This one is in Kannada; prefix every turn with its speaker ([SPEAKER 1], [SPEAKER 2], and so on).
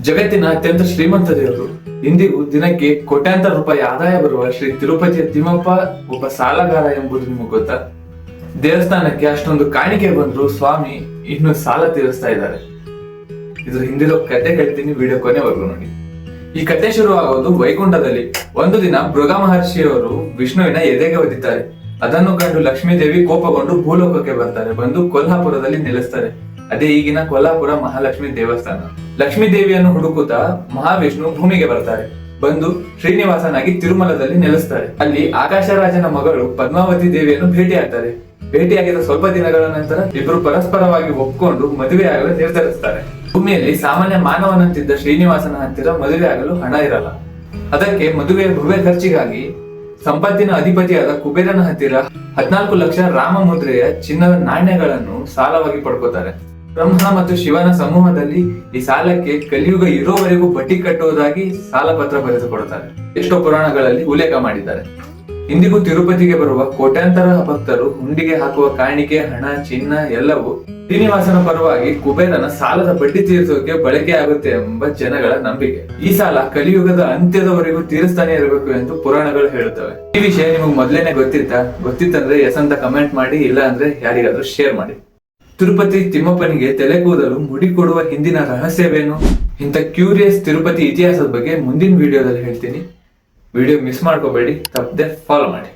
[SPEAKER 1] ಜಗತ್ತಿನ ಅತ್ಯಂತ ಶ್ರೀಮಂತ ದೇವರು, ಇಂದಿಗೂ ದಿನಕ್ಕೆ ಕೋಟ್ಯಾಂತರ ರೂಪಾಯಿ ಆದಾಯ ಬರುವ ಶ್ರೀ ತಿರುಪತಿಯ ತಿಮ್ಮಪ್ಪ ಒಬ್ಬ ಸಾಲಗಾರ ಎಂಬುದು ನಿಮಗೆ ಗೊತ್ತಾ? ದೇವಸ್ಥಾನಕ್ಕೆ ಅಷ್ಟೊಂದು ಕಾಣಿಕೆ ಬಂದ್ರು ಸ್ವಾಮಿ ಇನ್ನು ಸಾಲ ತೀರಿಸ್ತಾ ಇದ್ದಾರೆ. ಇದ್ರ ಹಿಂದಿರೋ ಕತೆ ಹೇಳ್ತೀನಿ, ವಿಡಿಯೋ ಕೊನೆವರೆಗೂ ನೋಡಿ. ಈ ಕತೆ ಶುರುವಾಗೋದು ವೈಕುಂಠದಲ್ಲಿ. ಒಂದು ದಿನ ಭೃಗ ಮಹರ್ಷಿಯವರು ವಿಷ್ಣುವಿನ ಎದೆಗೆ ಒದ್ದಿದ್ದಾರೆ. ಅದನ್ನು ಕಂಡು ಲಕ್ಷ್ಮೀ ದೇವಿ ಕೋಪಗೊಂಡು ಭೂಲೋಕಕ್ಕೆ ಬರ್ತಾರೆ. ಬಂದು ಕೊಲ್ಹಾಪುರದಲ್ಲಿ ನೆಲೆಸ್ತಾರೆ. ಅದೇ ಈಗಿನ ಕೊಲ್ಹಾಪುರ ಮಹಾಲಕ್ಷ್ಮಿ ದೇವಸ್ಥಾನ. ಲಕ್ಷ್ಮೀ ದೇವಿಯನ್ನು ಹುಡುಕುತ್ತಾ ಮಹಾವಿಷ್ಣು ಭೂಮಿಗೆ ಬರ್ತಾರೆ. ಬಂದು ಶ್ರೀನಿವಾಸನಾಗಿ ತಿರುಮಲದಲ್ಲಿ ನೆಲೆಸ್ತಾರೆ. ಅಲ್ಲಿ ಆಕಾಶರಾಜನ ಮಗಳು ಪದ್ಮಾವತಿ ದೇವಿಯನ್ನು ಭೇಟಿಯಾಗ್ತಾರೆ. ಭೇಟಿಯಾಗಿದ್ದ ಸ್ವಲ್ಪ ದಿನಗಳ ನಂತರ ಇಬ್ಬರು ಪರಸ್ಪರವಾಗಿ ಒಪ್ಕೊಂಡು ಮದುವೆಯಾಗಲು ನಿರ್ಧರಿಸ್ತಾರೆ. ಭೂಮಿಯಲ್ಲಿ ಸಾಮಾನ್ಯ ಮಾನವನಂತಿದ್ದ ಶ್ರೀನಿವಾಸನ ಹತ್ತಿರ ಮದುವೆಯಾಗಲು ಹಣ ಇರಲ್ಲ. ಅದಕ್ಕೆ ಮದುವೆಯ ಭವ್ಯ ಖರ್ಚಿಗಾಗಿ ಸಂಪತ್ತಿನ ಅಧಿಪತಿಯಾದ ಕುಬೇರನ ಹತ್ತಿರ 14 ಲಕ್ಷ ರಾಮ ಮುದ್ರೆಯ ಚಿನ್ನದ ನಾಣ್ಯಗಳನ್ನು ಸಾಲವಾಗಿ ಪಡ್ಕೋತಾರೆ. ಬ್ರಹ್ಮ ಮತ್ತು ಶಿವನ ಸಮೂಹದಲ್ಲಿ ಈ ಸಾಲಕ್ಕೆ ಕಲಿಯುಗ ಇರೋವರೆಗೂ ಬಡ್ಡಿ ಕಟ್ಟುವುದಾಗಿ ಸಾಲ ಪತ್ರ ಬರೆದುಕೊಡುತ್ತಾರೆ. ಎಷ್ಟೋ ಪುರಾಣಗಳಲ್ಲಿ ಉಲ್ಲೇಖ ಮಾಡಿದ್ದಾರೆ. ಇಂದಿಗೂ ತಿರುಪತಿಗೆ ಬರುವ ಕೋಟ್ಯಾಂತರ ಭಕ್ತರು ಹುಂಡಿಗೆ ಹಾಕುವ ಕಾಣಿಕೆ, ಹಣ, ಚಿನ್ನ ಎಲ್ಲವೂ ಶ್ರೀನಿವಾಸನ ಪರವಾಗಿ ಕುಬೇರನ ಸಾಲದ ಬಡ್ಡಿ ತೀರಿಸೋಕೆ ಬಳಕೆ ಆಗುತ್ತೆ ಎಂಬ ಜನಗಳ ನಂಬಿಕೆ. ಈ ಸಾಲ ಕಲಿಯುಗದ ಅಂತ್ಯದವರೆಗೂ ತೀರಿಸ್ತಾನೆ ಇರಬೇಕು ಎಂದು ಪುರಾಣಗಳು ಹೇಳುತ್ತವೆ. ಈ ವಿಷಯ ನಿಮಗೆ ಮೊದಲೇನೆ ಗೊತ್ತಿತ್ತಂದ್ರೆ ಎಸ್ ಅಂತ ಕಮೆಂಟ್ ಮಾಡಿ, ಇಲ್ಲ ಅಂದ್ರೆ ಯಾರಿಗಾದ್ರೂ ಶೇರ್ ಮಾಡಿ. ತಿರುಪತಿ ತಿಮ್ಮಪ್ಪನಿಗೆ ತಲೆ ಕೂದಲು ಮುಡಿ ಕೊಡುವ ಹಿಂದಿನ ರಹಸ್ಯವೇನು? ಇಂಥ ಕ್ಯೂರಿಯಸ್ ತಿರುಪತಿ ಇತಿಹಾಸದ ಬಗ್ಗೆ ಮುಂದಿನ ವಿಡಿಯೋದಲ್ಲಿ ಹೇಳ್ತೀನಿ. ವಿಡಿಯೋ ಮಿಸ್ ಮಾಡ್ಕೋಬೇಡಿ, ತಪ್ಪದೆ ಫಾಲೋ ಮಾಡಿ.